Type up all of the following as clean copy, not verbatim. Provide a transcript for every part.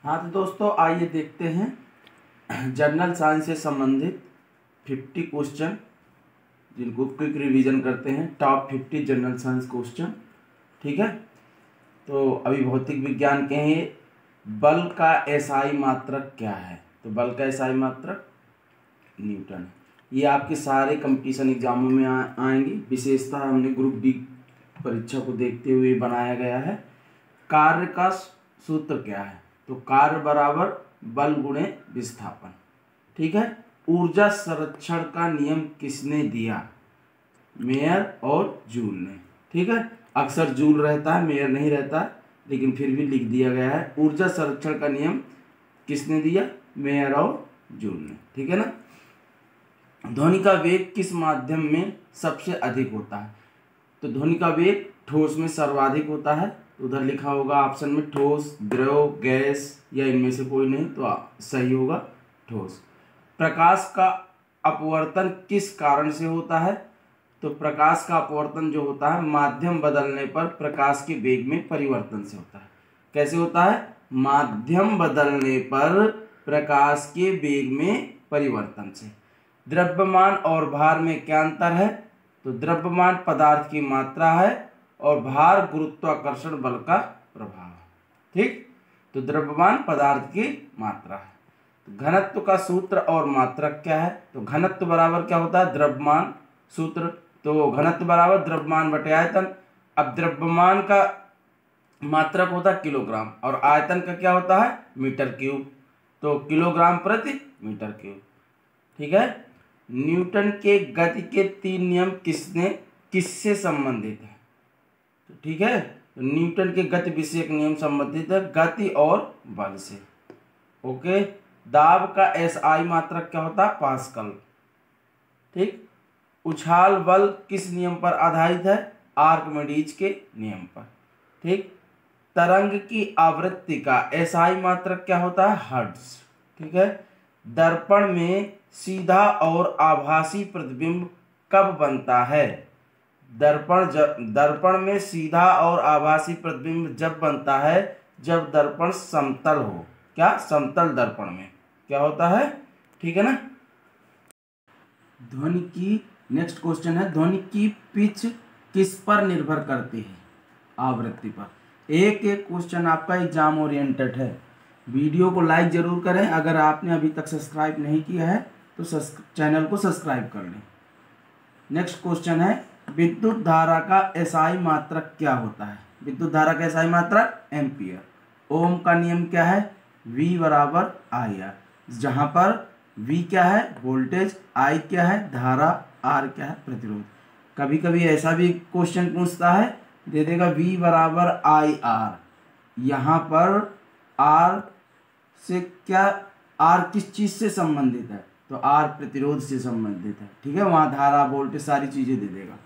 हाँ तो दोस्तों आइए देखते हैं जनरल साइंस से संबंधित 50 क्वेश्चन जिनको क्विक रिवीजन करते हैं। टॉप 50 जनरल साइंस क्वेश्चन, ठीक है। तो अभी भौतिक विज्ञान के हैं। बल का एसआई मात्रक क्या है? तो बल का एसआई मात्रक न्यूटन। ये आपके सारे कंपटीशन एग्जामों में आएंगी। विशेषता हमने ग्रुप डी परीक्षा को देखते हुए बनाया गया है। कार्य का सूत्र क्या है? तो कार्य बराबर बल गुणे विस्थापन, ठीक है। ऊर्जा संरक्षण का नियम किसने दिया? मेयर और जूल ने, ठीक है। अक्सर जूल रहता है, मेयर नहीं रहता, लेकिन फिर भी लिख दिया गया है। ऊर्जा संरक्षण का नियम किसने दिया? मेयर और जूल ने, ठीक है ना। ध्वनि का वेग किस माध्यम में सबसे अधिक होता है? तो ध्वनि का वेग ठोस में सर्वाधिक होता है। उधर लिखा होगा ऑप्शन में ठोस, द्रव, गैस या इनमें से कोई नहीं, तो सही होगा ठोस। प्रकाश का अपवर्तन किस कारण से होता है? तो प्रकाश का अपवर्तन जो होता है माध्यम बदलने पर प्रकाश के वेग में परिवर्तन से होता है। कैसे होता है? माध्यम बदलने पर प्रकाश के वेग में परिवर्तन से। द्रव्यमान और भार में क्या अंतर है? तो द्रव्यमान पदार्थ की मात्रा है और भार गुरुत्वाकर्षण बल का प्रभाव है, ठीक। तो द्रव्यमान पदार्थ की मात्रा है। तो घनत्व का सूत्र और मात्रक क्या है? तो घनत्व बराबर क्या होता है? द्रव्यमान सूत्र। तो घनत्व बराबर द्रव्यमान बटे आयतन। अब द्रव्यमान का मात्रक होता है किलोग्राम और आयतन का क्या होता है? Metre cube. तो किलोग्राम प्रति मीटर क्यूब, ठीक है। न्यूटन के गति के 3 नियम किससे संबंधित है? तो ठीक है, तो न्यूटन के गति विषयक नियम संबंधित है गति और बल से। ओके। दाब का एसआई मात्रक क्या होता है? पास्कल, ठीक। उछाल बल किस नियम पर आधारित है? आर्किमिडीज के नियम पर, ठीक। तरंग की आवृत्ति का एसआई मात्रक क्या होता है? हर्ट्ज, ठीक है। दर्पण में सीधा और आभासी प्रतिबिंब कब बनता है? दर्पण में सीधा और आभासी प्रतिबिंब जब बनता है जब दर्पण समतल हो। क्या? समतल दर्पण में क्या होता है, ठीक है ना। ध्वनि की नेक्स्ट क्वेश्चन है, ध्वनि की पिच किस पर निर्भर करती है? आवृत्ति पर। एक एक क्वेश्चन आपका एग्जाम ओरिएंटेड है। वीडियो को लाइक जरूर करें। अगर आपने अभी तक सब्सक्राइब नहीं किया है तो चैनल को सब्सक्राइब कर लें। नेक्स्ट क्वेश्चन है, विद्युत धारा का एसआई मात्रक क्या होता है? विद्युत धारा का एसआई मात्रक एम्पियर। ओम का नियम क्या है? V बराबर IR, जहां पर V क्या है? वोल्टेज, I क्या है? धारा, R क्या है? प्रतिरोध। कभी कभी ऐसा भी क्वेश्चन पूछता है, दे देगा V बराबर IR। यहाँ पर R से क्या, R किस चीज से संबंधित है? तो R प्रतिरोध से संबंधित है, ठीक है। वहां धारा, वोल्टेज सारी चीजें दे देगा।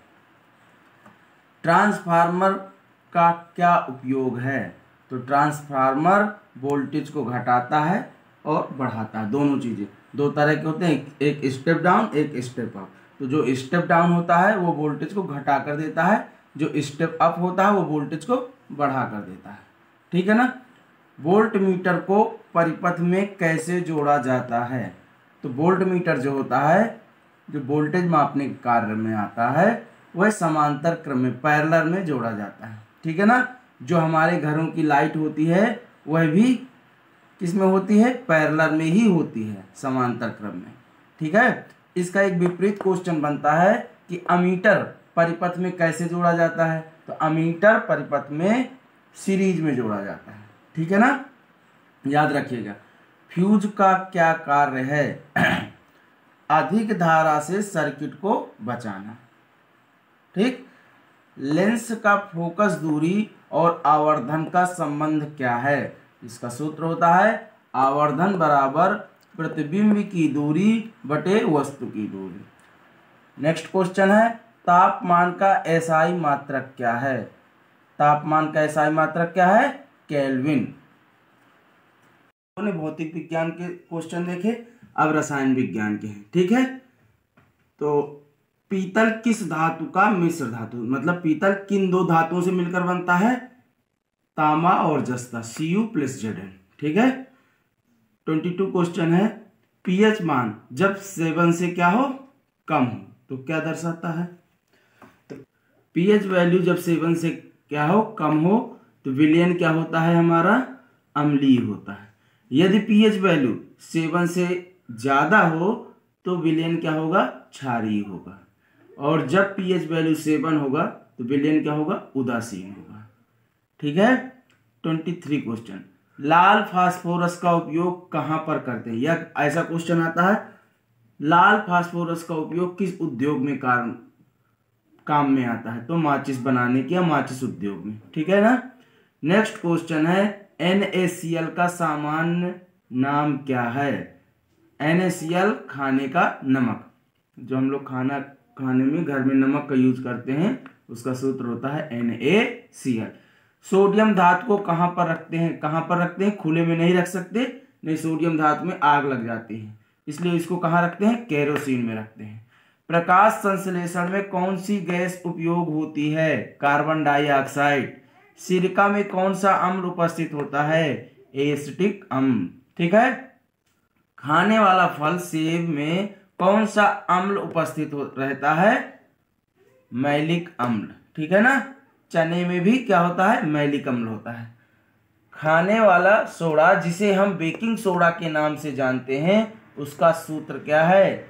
ट्रांसफार्मर का क्या उपयोग है? तो ट्रांसफार्मर वोल्टेज को घटाता है और बढ़ाता है। दोनों चीजें दो तरह के होते हैं, एक स्टेप डाउन, एक स्टेप अप। तो जो स्टेप डाउन होता है वो वोल्टेज को घटा कर देता है, जो स्टेप अप होता है वो वोल्टेज को बढ़ा कर देता है, ठीक है ना। वोल्ट मीटर को परिपथ में कैसे जोड़ा जाता है? तो वोल्ट मीटर जो होता है, जो वोल्टेज मापने के कार्य में आता है, वह समांतर क्रम में, पैरेलल में जोड़ा जाता है, ठीक है ना। जो हमारे घरों की लाइट होती है वह भी किस में होती है? पैरेलल में ही होती है, समांतर क्रम में, ठीक है। इसका एक विपरीत क्वेश्चन बनता है कि अमीटर परिपथ में कैसे जोड़ा जाता है? तो अमीटर परिपथ में सीरीज में जोड़ा जाता है, ठीक है ना, याद रखिएगा। फ्यूज का क्या कार्य है? अधिक धारा से सर्किट को बचाना, ठीक। लेंस का फोकस दूरी और आवर्धन का संबंध क्या है? इसका सूत्र होता है आवर्धन बराबर प्रतिबिंब की दूरी बटे वस्तु की दूरी। नेक्स्ट क्वेश्चन है, तापमान का एसआई मात्रक क्या है? तापमान का एसआई मात्रक क्या है? केल्विन। हमने भौतिक विज्ञान के क्वेश्चन देखे, अब रसायन विज्ञान के हैं, ठीक है। तो पीतल किस धातु का मिश्र धातु, मतलब पीतल किन दो धातुओं से मिलकर बनता है? तांबा और जस्ता, Cu+Zn, ठीक है। 22 क्वेश्चन है, पीएच मान जब 7 से क्या हो, कम हो, तो क्या दर्शाता है। तो पीएच वैल्यू जब 7 से क्या हो, कम हो, तो विलयन क्या होता है हमारा, अम्लीय होता है। यदि पीएच वैल्यू 7 से ज्यादा हो तो विलयन क्या होगा, क्षारीय होगा। और जब पीएच वैल्यू 7 होगा तो विलयन क्या होगा, उदासीन होगा। ठीक है। 23 क्वेश्चन, लाल फास्फोरस का उपयोग कहां पर करते हैं। यह ऐसा क्वेश्चन आता है, लाल फास्फोरस का उपयोग किस उद्योग में काम में आता है, तो माचिस बनाने के या माचिस उद्योग में। ठीक है ना। नेक्स्ट क्वेश्चन है, NaCl का सामान्य नाम क्या है। NaCl खाने का नमक, जो हम लोग खाने में घर में नमक का यूज करते हैं, उसका सूत्र होता है NaCl। सोडियम धातु को कहां पर रखते हैं, खुले में नहीं रख सकते, नहीं, सोडियम धातु में आग लग जाती है, इसलिए इसको कहां रखते हैं, केरोसिन में रखते हैं। प्रकाश संश्लेषण में कौन सी गैस उपयोग होती है, कार्बन डाइऑक्साइड। सिरका में कौन सा अम्ल उपस्थित होता है, एसिटिक अम्ल। ठीक है। खाने वाला फल सेब में कौन सा अम्ल उपस्थित रहता है, मैलिक अम्ल। ठीक है ना। चने में भी क्या होता है, मैलिक अम्ल होता है। खाने वाला सोडा, जिसे हम बेकिंग सोडा के नाम से जानते हैं, उसका सूत्र क्या है,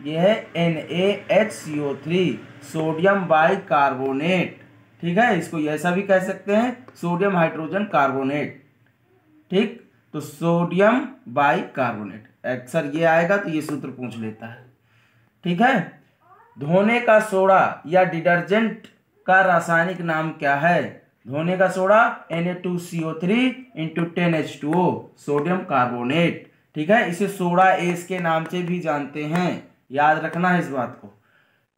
यह है NaHCO3, सोडियम बाइकार्बोनेट। ठीक है। इसको ऐसा भी कह सकते हैं, सोडियम हाइड्रोजन कार्बोनेट। ठीक, तो सोडियम बाइकार्बोनेट, अक्सर ये आएगा तो ये सूत्र पूछ लेता है। ठीक है। धोने का सोडा या डिटर्जेंट का रासायनिक नाम क्या है। धोने का soda Na2CO3 × 10H2O, sodium carbonate. ठीक है। इसे सोडा एस के नाम से भी जानते हैं, याद रखना है इस बात को।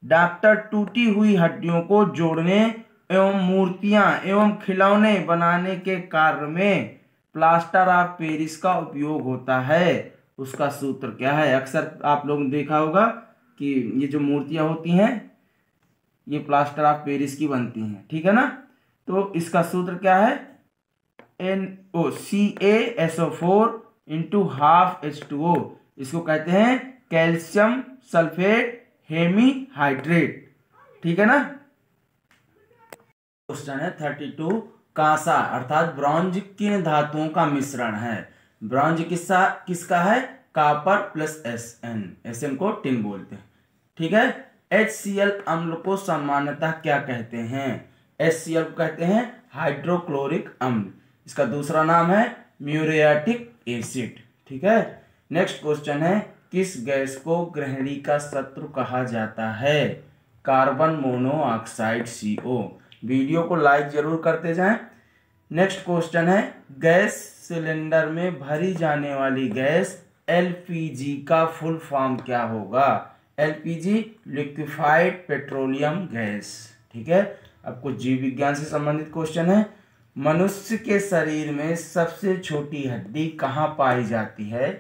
डॉक्टर टूटी हुई हड्डियों को जोड़ने एवं मूर्तियां एवं खिलौने बनाने के कार्य में प्लास्टर ऑफ पेरिस का उपयोग होता है, उसका सूत्र क्या है। अक्सर आप लोगों ने देखा होगा कि ये जो मूर्तियां होती हैं ये प्लास्टर ऑफ पेरिस की बनती हैं। ठीक है ना। तो इसका सूत्र क्या है, CaSO4 × ½ H2O, इसको कहते हैं कैल्शियम सल्फेट हेमीहाइड्रेट। ठीक है ना। क्वेश्चन है 32, कांसा अर्थात ब्रॉन्ज किन धातुओं का मिश्रण है। ब्रॉन्ज किसका है, कॉपर प्लस Sn को टिन बोलते हैं। ठीक है। HCl अम्ल को सामान्यतः क्या कहते हैं, HCl को कहते हैं हाइड्रोक्लोरिक अम्ल, इसका दूसरा नाम है म्यूरियाटिक एसिड। ठीक है। नेक्स्ट क्वेश्चन है, किस गैस को गृहिणी का शत्रु कहा जाता है, कार्बन मोनोऑक्साइड CO। वीडियो को लाइक जरूर करते जाएं। नेक्स्ट क्वेश्चन है, गैस सिलेंडर में भरी जाने वाली गैस LPG का फुल फॉर्म क्या होगा। LPG liquefied petroleum gas. ठीक है। अब कुछ जीव विज्ञान से संबंधित क्वेश्चन है, मनुष्य के शरीर में सबसे छोटी हड्डी कहाँ पाई जाती है,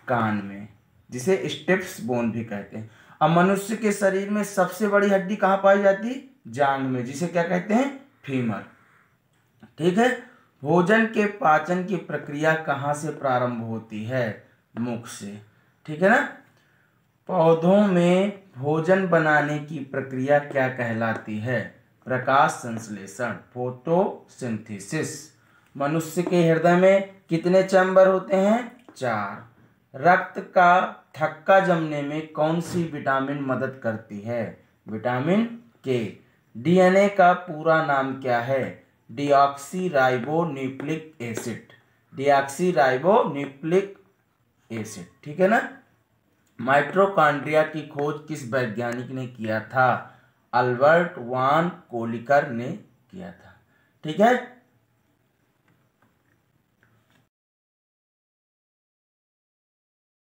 कान में, जिसे स्टिप्स बोन भी कहते हैं। अब मनुष्य के शरीर में सबसे बड़ी हड्डी कहाँ पाई जाती है, जांघ में, जिसे क्या कहते हैं, फीमर। ठीक है। भोजन के पाचन की प्रक्रिया कहाँ से प्रारंभ होती है, मुख से। ठीक है ना। पौधों में भोजन बनाने की प्रक्रिया क्या कहलाती है, प्रकाश संश्लेषण, फोटोसिंथेसिस। मनुष्य के हृदय में कितने चैम्बर होते हैं, 4। रक्त का थक्का जमने में कौन सी विटामिन मदद करती है, विटामिन K। DNA का पूरा नाम क्या है, डीऑक्सीराइबोन्यूक्लिक एसिड, डीऑक्सीराइबोन्यूक्लिक एसिड। ठीक है ना। माइटोकॉन्ड्रिया की खोज किस वैज्ञानिक ने किया था, अल्बर्ट वान कोलिकर ने किया था। ठीक है।